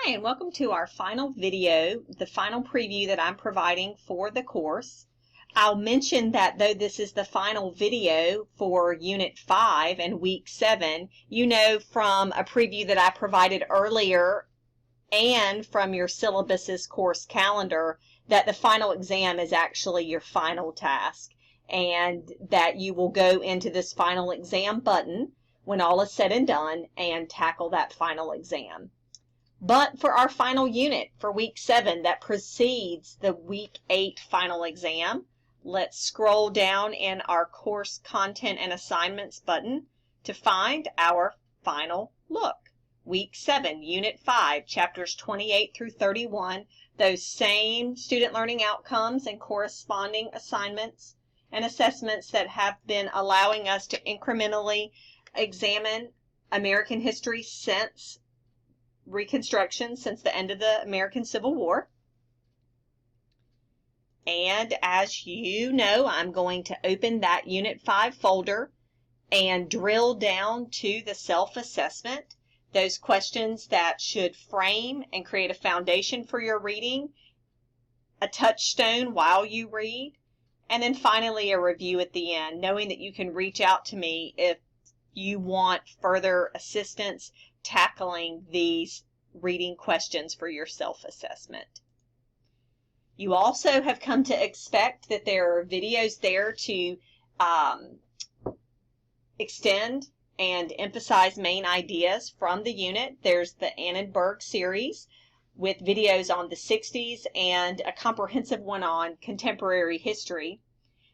Hi, and welcome to our final video, the final preview that I'm providing for the course. I'll mention that though this is the final video for Unit 5 and Week 7, you know from a preview that I provided earlier and from your syllabus's course calendar that the final exam is actually your final task, and that you will go into this final exam button when all is said and done and tackle that final exam. But for our final unit for Week 7 that precedes the Week 8 final exam, let's scroll down in our Course Content and Assignments button to find our final look. Week 7, Unit 5, Chapters 28 through 31, those same student learning outcomes and corresponding assignments and assessments that have been allowing us to incrementally examine American history since Reconstruction, since the end of the American Civil War. And as you know, I'm going to open that Unit 5 folder and drill down to the self-assessment, those questions that should frame and create a foundation for your reading, a touchstone while you read, and then finally a review at the end, knowing that you can reach out to me if you want further assistance tackling these reading questions for your self-assessment. You also have come to expect that there are videos there to extend and emphasize main ideas from the unit. There's the Annenberg series with videos on the 60s and a comprehensive one on contemporary history.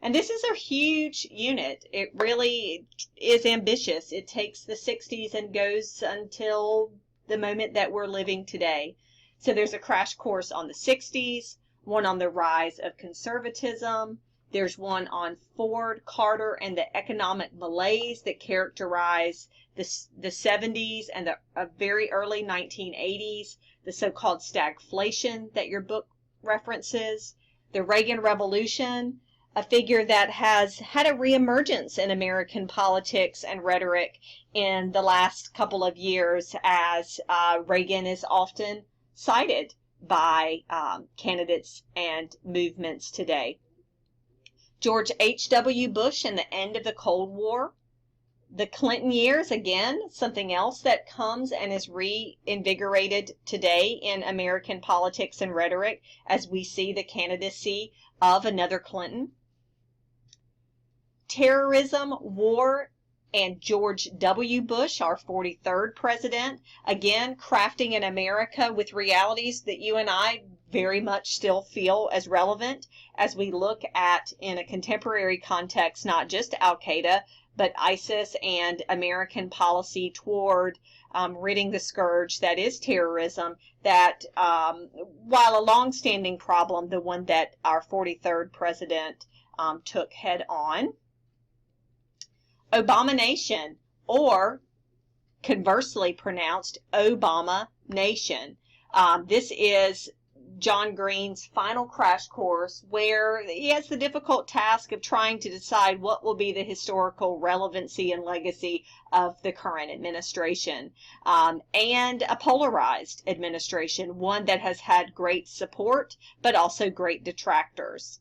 And this is a huge unit. It really is ambitious. It takes the 60s and goes until the moment that we're living today. So there's a crash course on the 60s, one on the rise of conservatism. There's one on Ford, Carter, and the economic malaise that characterized the 70s and the very early 1980s, the so-called stagflation that your book references, the Reagan Revolution, a figure that has had a reemergence in American politics and rhetoric in the last couple of years, as Reagan is often cited by candidates and movements today. George H.W. Bush and the end of the Cold War. The Clinton years, again, something else that comes and is reinvigorated today in American politics and rhetoric as we see the candidacy of another Clinton. Terrorism, war, and George W. Bush, our 43rd president, again, crafting an America with realities that you and I very much still feel as relevant as we look at, in a contemporary context, not just Al-Qaeda, but ISIS and American policy toward ridding the scourge that is terrorism, that while a long-standing problem, the one that our 43rd president took head on. Abomination, or conversely pronounced Obama Nation. This is John Green's final crash course, where he has the difficult task of trying to decide what will be the historical relevancy and legacy of the current administration, and a polarized administration, one that has had great support but also great detractors.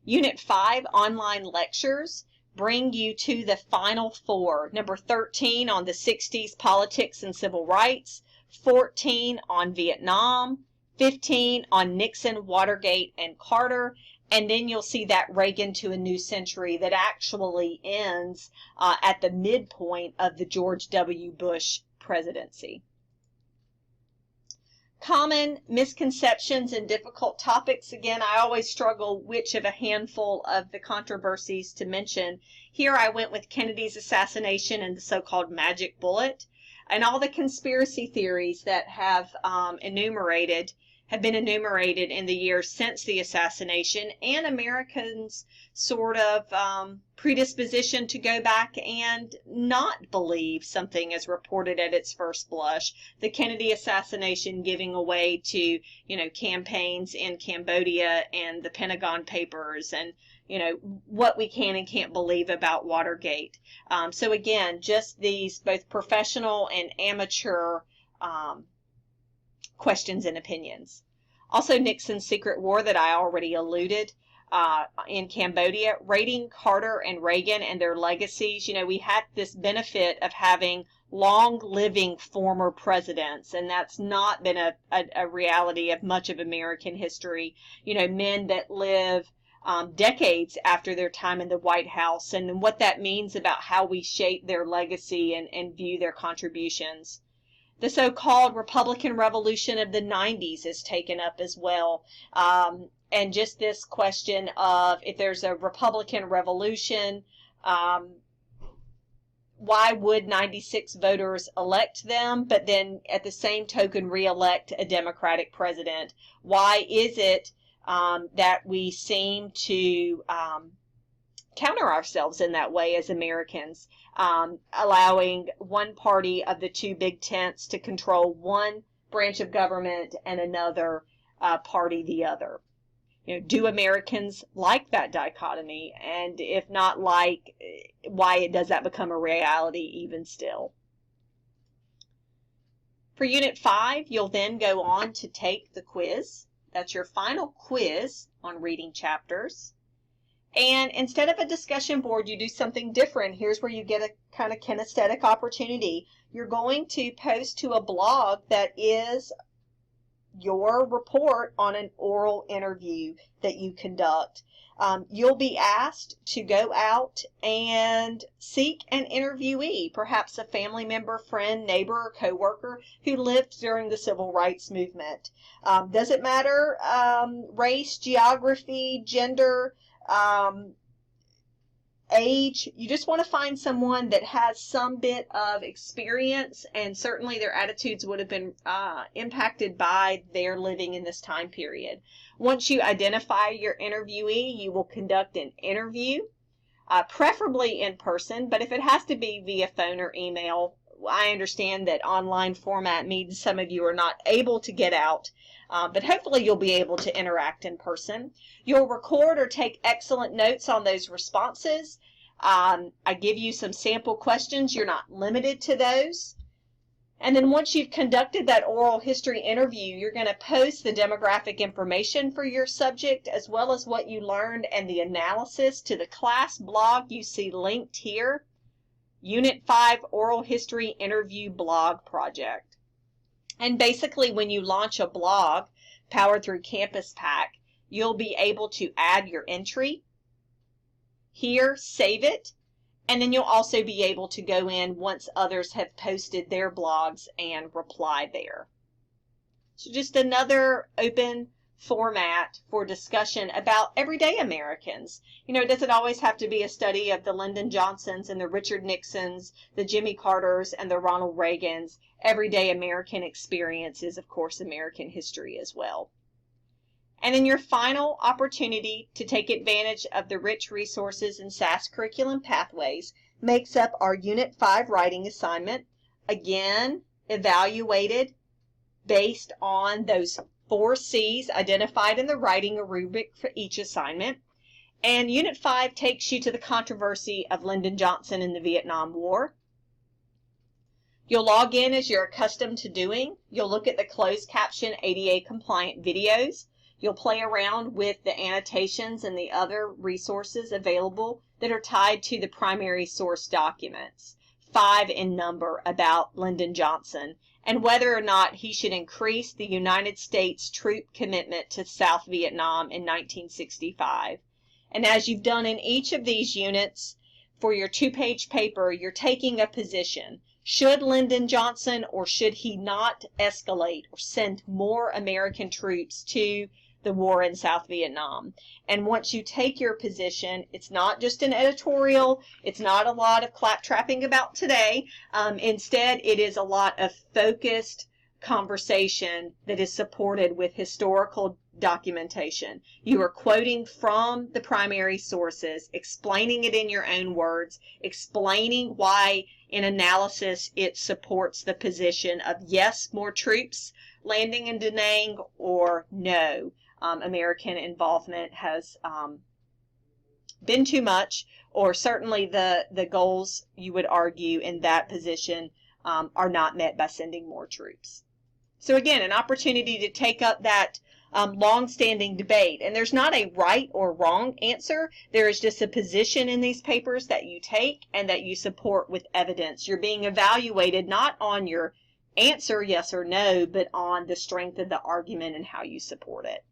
Unit 5 online lectures bring you to the final four. Number 13 on the 60s politics and civil rights, 14 on Vietnam, 15 on Nixon, Watergate, and Carter, and then you'll see that Reagan to a new century that actually ends at the midpoint of the George W. Bush presidency. Common misconceptions and difficult topics. Again, I always struggle which of a handful of the controversies to mention. Here I went with Kennedy's assassination and the so-called magic bullet, and all the conspiracy theories that have been enumerated in the years since the assassination, and Americans' sort of predisposition to go back and not believe something as reported at its first blush. The Kennedy assassination giving away to, campaigns in Cambodia and the Pentagon Papers, and, what we can and can't believe about Watergate. So again, just these both professional and amateur questions and opinions. Also, Nixon's secret war that I already alluded in Cambodia, rating Carter and Reagan and their legacies. You know, we had this benefit of having long-living former presidents, and that's not been a reality of much of American history. You know, men that live decades after their time in the White House, and what that means about how we shape their legacy and view their contributions. The so-called Republican Revolution of the 90s is taken up as well. And just this question of, if there's a Republican revolution, why would 96 voters elect them, but then at the same token re-elect a Democratic president? Why is it that we seem to counter ourselves in that way as Americans, allowing one party of the two big tents to control one branch of government and another party the other? You know, do Americans like that dichotomy? And if not like, why does that become a reality even still? For Unit 5, you'll then go on to take the quiz. That's your final quiz on reading chapters. And instead of a discussion board, you do something different. Here's where you get a kind of kinesthetic opportunity. You're going to post to a blog that is your report on an oral interview that you conduct. You'll be asked to go out and seek an interviewee, perhaps a family member, friend, neighbor, or coworker who lived during the civil rights movement. Does it matter race, geography, gender, age? You just want to find someone that has some bit of experience, and certainly their attitudes would have been impacted by their living in this time period. Once you identify your interviewee, you will conduct an interview, preferably in person, but if it has to be via phone or email, I understand that online format means some of you are not able to get out, but hopefully you'll be able to interact in person. You'll record or take excellent notes on those responses. I give you some sample questions. You're not limited to those. And then once you've conducted that oral history interview, you're going to post the demographic information for your subject, as well as what you learned and the analysis, to the class blog you see linked here. Unit 5 Oral History Interview Blog Project. And basically, when you launch a blog powered through Campus Pack, you'll be able to add your entry here, save it, and then you'll also be able to go in once others have posted their blogs and reply there. So just another open format for discussion about everyday Americans. You know, it doesn't always have to be a study of the Lyndon Johnsons and the Richard Nixons, the Jimmy Carters and the Ronald Reagans. Everyday American experience is, of course, American history as well. And in your final opportunity to take advantage of the rich resources in SAS curriculum pathways makes up our Unit 5 writing assignment, again evaluated based on those 4 C's identified in the writing rubric for each assignment. And Unit 5 takes you to the controversy of Lyndon Johnson in the Vietnam War. You'll log in as you're accustomed to doing. You'll look at the closed caption ADA compliant videos. You'll play around with the annotations and the other resources available that are tied to the primary source documents, 5 in number, about Lyndon Johnson, and whether or not he should increase the United States troop commitment to South Vietnam in 1965. And as you've done in each of these units, for your 2-page paper, you're taking a position. Should Lyndon Johnson, or should he not escalate or send more American troops to the war in South Vietnam? And once you take your position, it's not just an editorial, it's not a lot of claptrapping about today. Instead, it is a lot of focused conversation that is supported with historical documentation. You are quoting from the primary sources, explaining it in your own words, explaining why in analysis it supports the position of yes, more troops landing in Da Nang, or no, American involvement has been too much, or certainly the goals, you would argue, in that position are not met by sending more troops. So again, an opportunity to take up that long-standing debate. And there's not a right or wrong answer. There is just a position in these papers that you take and that you support with evidence. You're being evaluated not on your answer, yes or no, but on the strength of the argument and how you support it.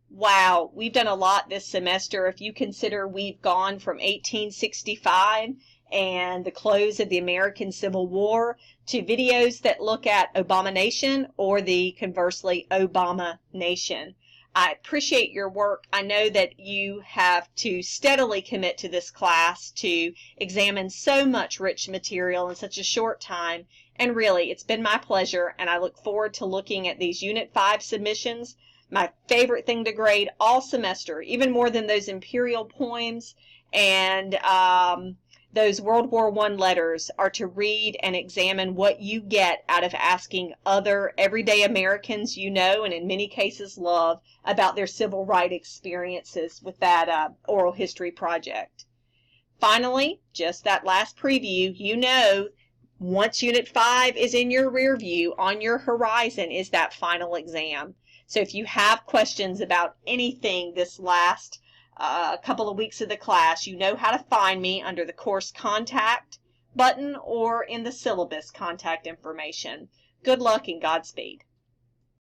Wow, we've done a lot this semester. If you consider we've gone from 1865 and the close of the American Civil War to videos that look at Abomination or the conversely Obama Nation. I appreciate your work. I know that you have to steadily commit to this class to examine so much rich material in such a short time. And really, it's been my pleasure, and I look forward to looking at these Unit 5 submissions. My favorite thing to grade all semester, even more than those imperial poems and those World War I letters, are to read and examine what you get out of asking other everyday Americans you know, and in many cases love, about their civil rights experiences with that oral history project. Finally, just that last preview, you know, once Unit 5 is in your rear view, on your horizon is that final exam. So if you have questions about anything this last couple of weeks of the class, you know how to find me under the course contact button or in the syllabus contact information. Good luck and Godspeed.